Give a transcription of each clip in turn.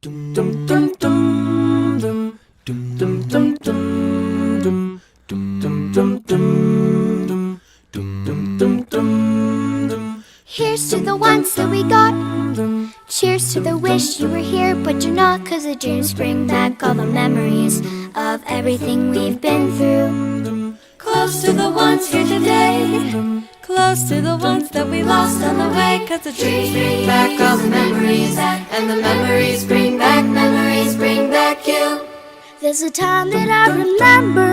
Dum dum dum dum dum dum dum dum dum dum dum dum dum dum dum dum. Here's to the ones that we got. Cheers to the wish you were here but you're not, 'cause the dreams bring back all the memories of everything we've been through. Close to the ones here today, close to the ones that we lost on the way, 'cause the dreams bring back all the memories, and the memories bring back you. There's a time that I remember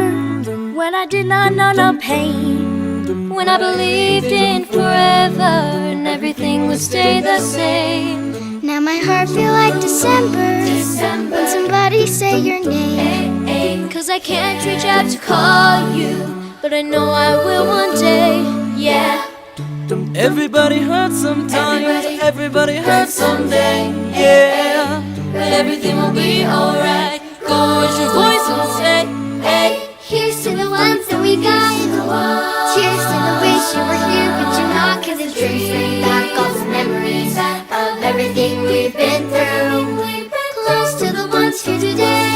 when I did not know no pain, when I believed in forever and everything would stay the same. Now my heart feel like December when somebody say your name. 'Cause I can't reach out to call you, but I know I will one day, yeah. Everybody hurts sometimes, everybody hurts someday, yeah. But everything will be alright. Go raise your voice and say, hey. Here's to the ones that we got. Cheers to the wish you were here but you're not, 'cause the dreams bring back all the memories of everything we've been through. Close to the ones here today,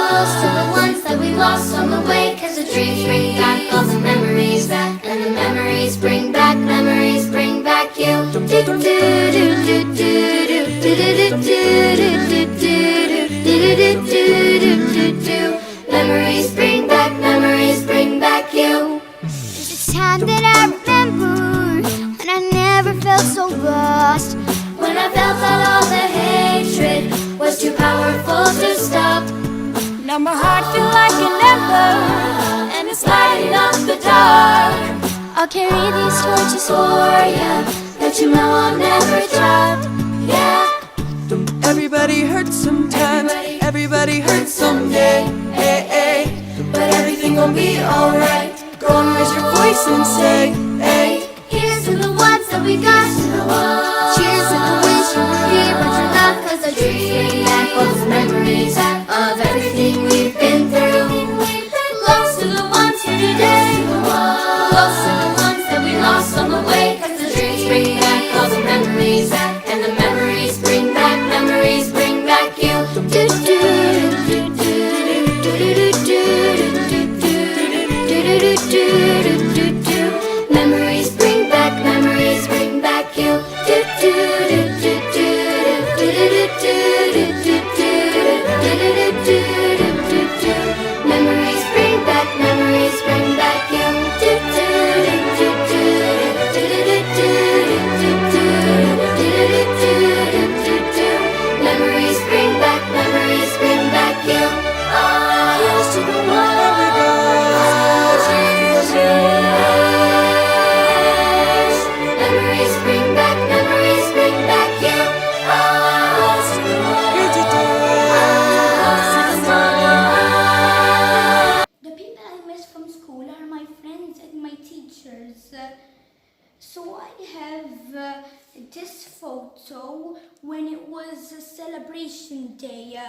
close to the ones that we lost on the way, 'cause the dreams bring back all the memories, and the memories bring back you. Do do do do do do do do do. Memories bring back you. There's a time that I remember when I never felt so lost, When I felt that all the hatred was too powerful to stop. Now my heart feels like an ember, and it's lighting up the dark. I'll carry these torches for you, That you know I'll never drop, yeah. Everybody hurts sometimes, everybody hurts someday, hey, hey. But everything gon' be alright. Go and raise your voice and say, hey. Here's to the ones that we got. Cheers to the wish you were here but you're not, 'cause the dreams bring back all the memories of everything we've been through. Close to the ones here today, close to the ones that we lost on the way, 'cause the dreams bring back all the memories, and the memories bring back you. Do do do do do do do do do. Memories bring back you. Do do do do do do do do do. Memories bring back you. Do do do do do do. Memories bring back you. Here's to the one. Memories bring back you. The people I miss from school are my friends and my teachers. So I have this photo when it was a celebration day,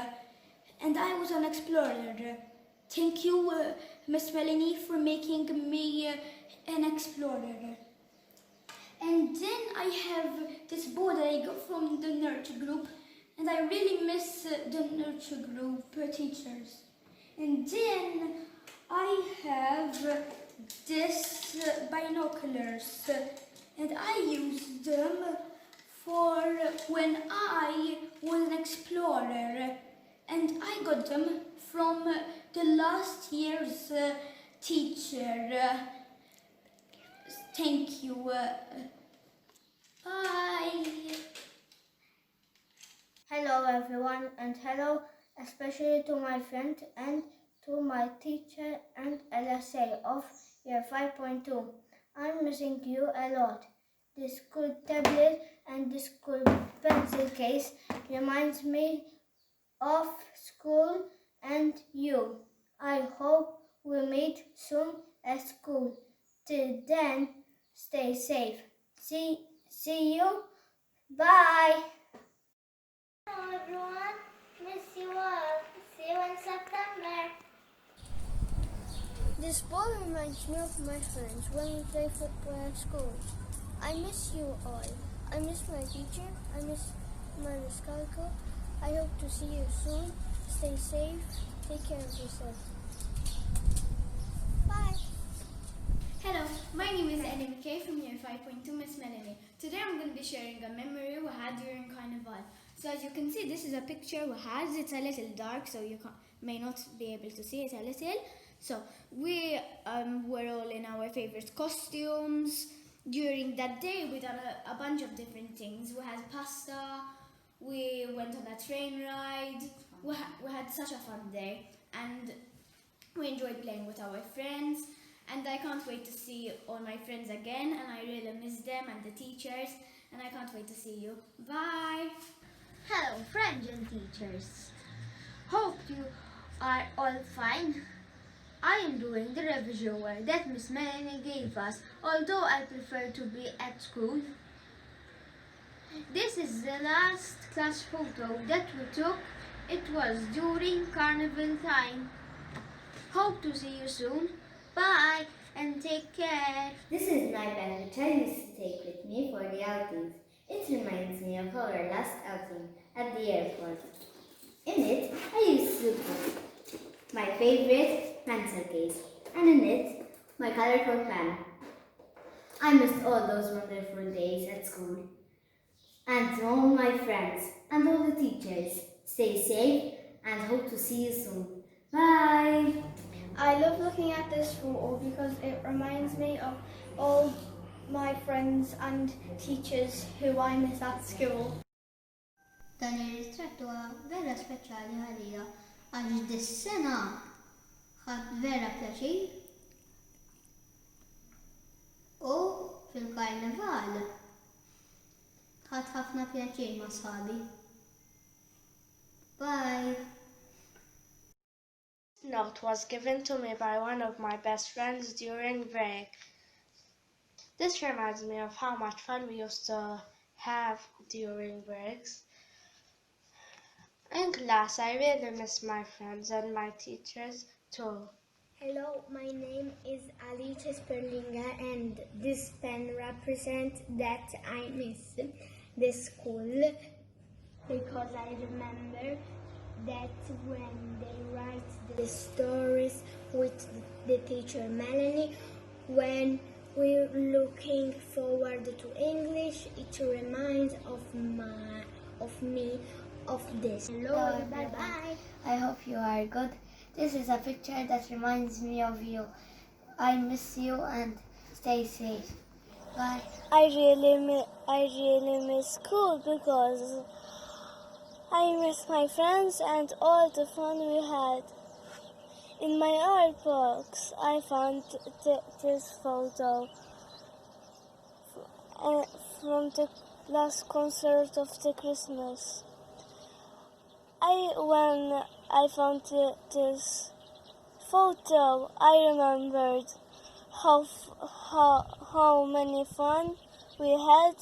and I was an explorer. Thank you, Miss Melanie, for making me an explorer. And then I have this board that I got from the nurture group, and I really miss the nurture group teachers. And then I have this binoculars, and I use them for when I was an explorer, and I got them from the last year's teacher. Thank you. Bye. Hello everyone, and hello especially to my friend and to my teacher and LSA of year 5.2. I'm missing you a lot. The school tablet and the school pencil case reminds me of school and you. I hope we meet soon at school. Till then, stay safe. See you. Bye. Hello everyone, miss you all. See you in September. This ball reminds me of my friends when we play football at school. I miss you all. I miss my teacher. I miss my Miss Calco. I hope to see you soon. Stay safe. Take care of yourself. Bye. Hello, my name is Ellie McKay from Year 5.2 Miss Melanie. Today I'm going to be sharing a memory we had during Carnival. So as you can see, this is a picture we had. It's a little dark, so you may not be able to see it a little. So we were all in our favorite costumes. During that day, we done a bunch of different things. We had pasta, we went on a train ride. We had such a fun day, and we enjoyed playing with our friends. And I can't wait to see all my friends again, and I really miss them and the teachers, and I can't wait to see you. Bye! Hello, friends and teachers. Hope you are all fine. I am doing the revision work that Miss Melanie gave us, although I prefer to be at school. This is the last class photo that we took. It was during Carnival time. Hope to see you soon. Bye and take care. This is an iPad which I used to take with me for the outings. It reminds me of our last outing at the airport. In it, I used to put my favorite pencil case, and in it, my colorful pen. I missed all those wonderful days at school. And to all my friends and all the teachers, stay safe and hope to see you soon. Bye! I love looking at this photo because it reminds me of all my friends and teachers who I miss at school. Dan ir-ritratt huwa vera speċjali għalija għax dis-sena ħadd vera pjaċir u fil-karnival ħadd ħafna pjaċir ma' sħabi. Bye! This note was given to me by one of my best friends during break. This reminds me of how much fun we used to have during breaks. In class, I really miss my friends and my teachers too. Hello, my name is Alita Sperlinga, and this pen represents that I miss the school because I remember that when they write the stories with the teacher Melanie, when we're looking forward to English, it reminds of me of this. Hello, bye-bye. I hope you are good. This is a picture that reminds me of you. I miss you and stay safe. Bye. I really miss school because I miss my friends and all the fun we had. In my art box, I found this photo from the last concert of the Christmas. When I found this photo, I remembered how many fun we had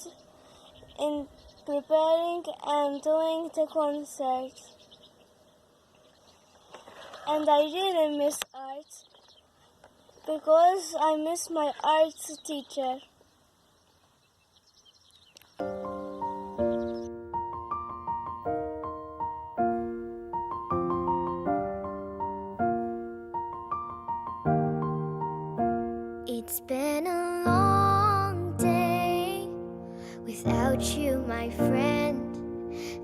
in preparing and doing the concert. And I really miss art because I miss my art teacher. It's been a long day without you, my friend,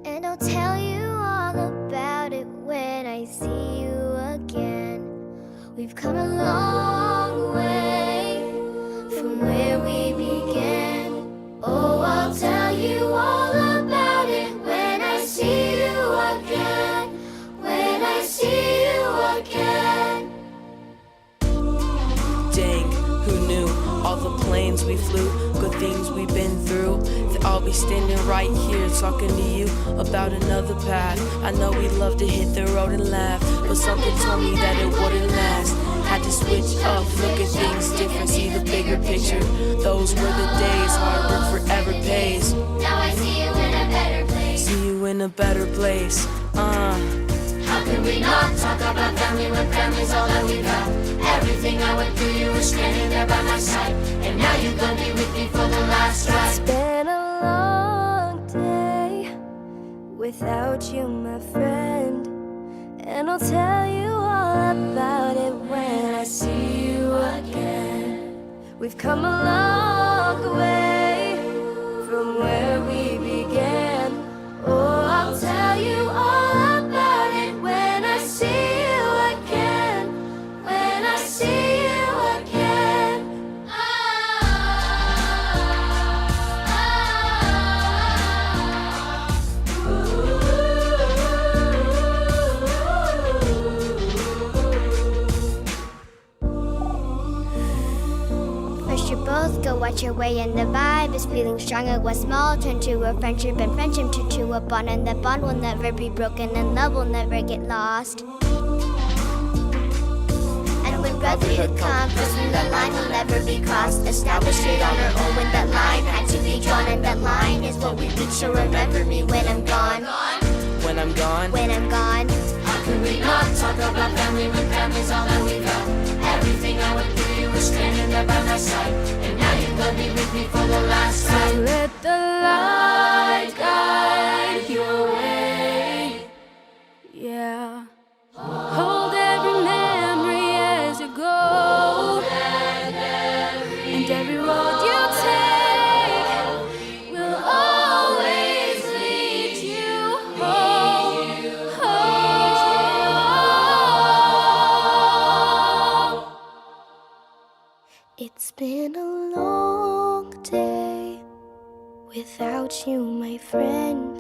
and I'll tell you all about it when I see you again. We've come a long way from where we began. Oh, I'll tell you all about it when I see you again. When I see you again. Dang, who knew? All the planes we flew, good things we've been through. I'll be standing right here talking to you about another path. I know we love to hit the road and laugh, but something told me that it wouldn't last. Had to switch up, look at things different, see the bigger picture. Those were the days, hard work forever pays. Now I see you in a better place. See you in a better place. How could we not talk about family when family's all that we've had? Everything I went through, you were standing there by my side, and now you're gonna be with me for the last ride. It's been a long day without you, my friend. And I'll tell you all about it when I see you again. We've come a long way from where we began. Oh, I'll tell you all about it when I see you again. When I see you again. First you both go out your way and the vibe is feeling stronger. What's small turn to a friendship and friendship turn to a bond. And that bond will never be broken and love will never get lost. And when brotherhood comes, crossing the line will never be crossed. Established it on our own when that line had to be drawn. And that line is what we reach, so remember me when I'm gone. When I'm gone, When I'm gone. How can we not talk about family when family's all that we've got? Everything I went through, you were standing there by my side, and now you're gonna be with me for the last time. Let the light guide your way. Yeah. Hold every memory as you go. And every road you take will always lead you home. It's been a long day without you, my friend.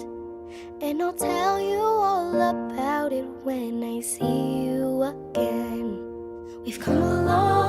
And I'll tell you all about it when I see you again. We've come a long